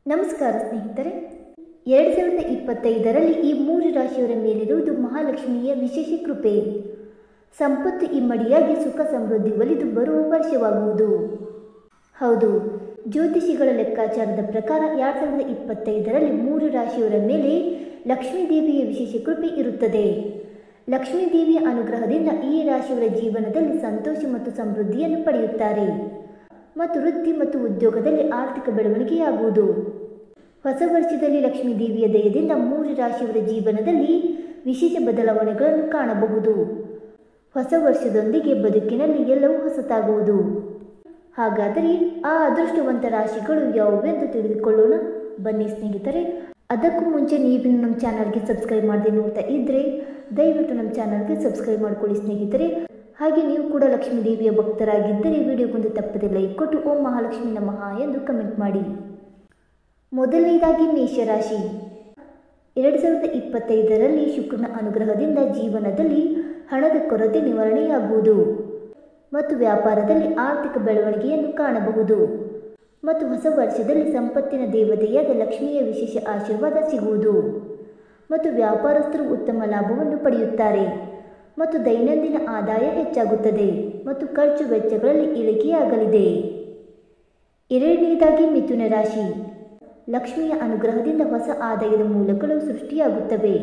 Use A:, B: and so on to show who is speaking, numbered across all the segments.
A: ನಮಸ್ಕಾರ ಸ್ನೇಹಿತರೆ, 2025ರಲ್ಲಿ ಈ 3 ರಾಶಿಯವರ ಮೇಲಿರುವುದು ಮಹಾಲಕ್ಷ್ಮಿಯ ವಿಶೇಷ ಕೃಪೆ. ಸಂಪತ್ತು ಇಮ್ಮಡಿಯಾಗಿ ಸುಖ ಸಮೃದ್ಧಿ ಒಲಿದು ಬರುವ ವರ್ಷವಾಗುವುದು. ಹೌದು, ಜ್ಯೋತಿಷಿಗಳ ಲೆಕ್ಕಾಚಾರದ ಪ್ರಕಾರ 2025ರಲ್ಲಿ 3 ರಾಶಿಯವರ ಮೇಲೆ ಲಕ್ಷ್ಮೀ ದೇವಿಯ ವಿಶೇಷ ಕೃಪೆ ಇರುತ್ತದೆ. ಲಕ್ಷ್ಮೀ ದೇವಿಯ ಅನುಗ್ರಹದಿಂದ ಈ ರಾಶಿಯವರ ಜೀವನದಲ್ಲಿ ಸಂತೋಷ ಮತ್ತು ಸಮೃದ್ಧಿಯನ್ನು ಪಡೆಯುತ್ತಾರೆ ಮತ್ತು ವೃತ್ತಿ ಮತ್ತು ಉದ್ಯೋಗದಲ್ಲಿ ಆರ್ಥಿಕ ಬೆಳವಣಿಗೆಯಾಗುವುದು. ಹೊಸ ವರ್ಷದಲ್ಲಿ ಲಕ್ಷ್ಮೀ ದೇವಿಯ ದಯದಿಂದ 3 ರಾಶಿಯವರ ಜೀವನದಲ್ಲಿ ವಿಶೇಷ ಬದಲಾವಣೆಗಳನ್ನು ಕಾಣಬಹುದು. ಹೊಸ ವರ್ಷದೊಂದಿಗೆ ಬದುಕಿನಲ್ಲಿ ಎಲ್ಲವೂ ಹೊಸತಾಗುವುದು. ಹಾಗಾದರೆ ಆ ಅದೃಷ್ಟವಂತ ರಾಶಿಗಳು ಯಾವುವೆಂದು ತಿಳಿದುಕೊಳ್ಳೋಣ ಬನ್ನಿ ಸ್ನೇಹಿತರೆ. ಅದಕ್ಕೂ ಮುಂಚೆ ನೀವು ನಮ್ಮ ಚಾನಲ್ಗೆ ಸಬ್ಸ್ಕ್ರೈಬ್ ಮಾಡದೆ ನೋಡ್ತಾ ಇದ್ದರೆ ದಯವಿಟ್ಟು ನಮ್ಮ ಚಾನಲ್ಗೆ ಸಬ್ಸ್ಕ್ರೈಬ್ ಮಾಡಿಕೊಳ್ಳಿ ಸ್ನೇಹಿತರೆ. ಹಾಗೆ ನೀವು ಕೂಡ ಲಕ್ಷ್ಮೀ ದೇವಿಯ ಭಕ್ತರಾಗಿದ್ದರೆ ವಿಡಿಯೋಗೊಂದು ತಪ್ಪದೆ ಲೈಕ್ ಕೊಟ್ಟು ಓಂ ಮಹಾಲಕ್ಷ್ಮಿ ನಮಃ ಎಂದು ಕಮೆಂಟ್ ಮಾಡಿ. ಮೊದಲನೇದಾಗಿ ಮೇಷರಾಶಿ. 2025ರಲ್ಲಿ ಶುಕ್ರನ ಅನುಗ್ರಹದಿಂದ ಜೀವನದಲ್ಲಿ ಹಣದ ಕೊರತೆ ನಿವಾರಣೆಯಾಗುವುದು ಮತ್ತು ವ್ಯಾಪಾರದಲ್ಲಿ ಆರ್ಥಿಕ ಬೆಳವಣಿಗೆಯನ್ನು ಕಾಣಬಹುದು. ಮತ್ತು ಹೊಸ ವರ್ಷದಲ್ಲಿ ಸಂಪತ್ತಿನ ದೇವತೆಯಾದ ಲಕ್ಷ್ಮಿಯ ವಿಶೇಷ ಆಶೀರ್ವಾದ ಸಿಗುವುದು ಮತ್ತು ವ್ಯಾಪಾರಸ್ಥರು ಉತ್ತಮ ಲಾಭವನ್ನು ಪಡೆಯುತ್ತಾರೆ ಮತ್ತು ದೈನಂದಿನ ಆದಾಯ ಹೆಚ್ಚಾಗುತ್ತದೆ ಮತ್ತು ಖರ್ಚು ವೆಚ್ಚಗಳಲ್ಲಿ ಇಳಿಕೆಯಾಗಲಿದೆ. ಎರಡನೇದಾಗಿ ಮಿಥುನ ರಾಶಿ. ಲಕ್ಷ್ಮಿಯ ಅನುಗ್ರಹದಿಂದ ಹೊಸ ಆದಾಯದ ಮೂಲಗಳು ಸೃಷ್ಟಿಯಾಗುತ್ತವೆ.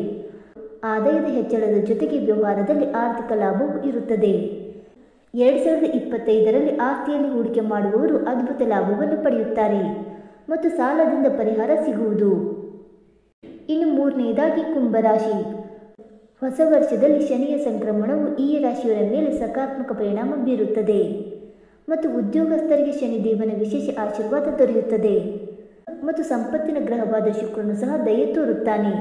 A: ಆದಾಯದ ಹೆಚ್ಚಳದ ಜೊತೆಗೆ ವ್ಯವಹಾರದಲ್ಲಿ ಆರ್ಥಿಕ ಲಾಭವೂ ಇರುತ್ತದೆ. 2025ರಲ್ಲಿ ಆಸ್ತಿಯಲ್ಲಿ ಹೂಡಿಕೆ ಮಾಡುವವರು ಅದ್ಭುತ ಲಾಭವನ್ನು ಪಡೆಯುತ್ತಾರೆ ಮತ್ತು ಸಾಲದಿಂದ ಪರಿಹಾರ ಸಿಗುವುದು. ಇನ್ನು ಮೂರನೇದಾಗಿ ಕುಂಭರಾಶಿ. ಹೊಸ ವರ್ಷದಲ್ಲಿ ಶನಿಯ ಸಂಕ್ರಮಣವು ಈ ರಾಶಿಯವರ ಮೇಲೆ ಸಕಾರಾತ್ಮಕ ಪರಿಣಾಮ ಬೀರುತ್ತದೆ ಮತ್ತು ಉದ್ಯೋಗಸ್ಥರಿಗೆ ಶನಿದೇವನ ವಿಶೇಷ ಆಶೀರ್ವಾದ ದೊರೆಯುತ್ತದೆ ಮತ್ತು ಸಂಪತ್ತಿನ ಗ್ರಹವಾದ ಶುಕ್ರನು ಸಹ ದಯೆ ತೋರುತ್ತಾನೆ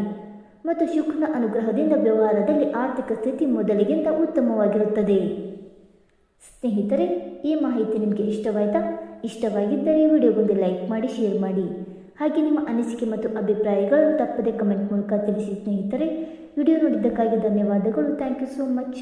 A: ಮತ್ತು ಶುಕ್ರನ ಅನುಗ್ರಹದಿಂದ ವ್ಯವಹಾರದಲ್ಲಿ ಆರ್ಥಿಕ ಸ್ಥಿತಿ ಮೊದಲಿಗಿಂತ ಉತ್ತಮವಾಗಿರುತ್ತದೆ. ಸ್ನೇಹಿತರೆ, ಈ ಮಾಹಿತಿ ನಿಮಗೆ ಇಷ್ಟವಾಯಿತಾ? ಇಷ್ಟವಾಗಿದ್ದರೆ ವಿಡಿಯೋಗೊಂದು ಲೈಕ್ ಮಾಡಿ, ಶೇರ್ ಮಾಡಿ. ಹಾಗೆ ನಿಮ್ಮ ಅನಿಸಿಕೆ ಮತ್ತು ಅಭಿಪ್ರಾಯಗಳನ್ನು ತಪ್ಪದೆ ಕಮೆಂಟ್ ಮೂಲಕ ತಿಳಿಸಿ ಸ್ನೇಹಿತರೆ. ವಿಡಿಯೋ ನೋಡಿದ್ದಕ್ಕಾಗಿ ಧನ್ಯವಾದಗಳು. Thank you so much.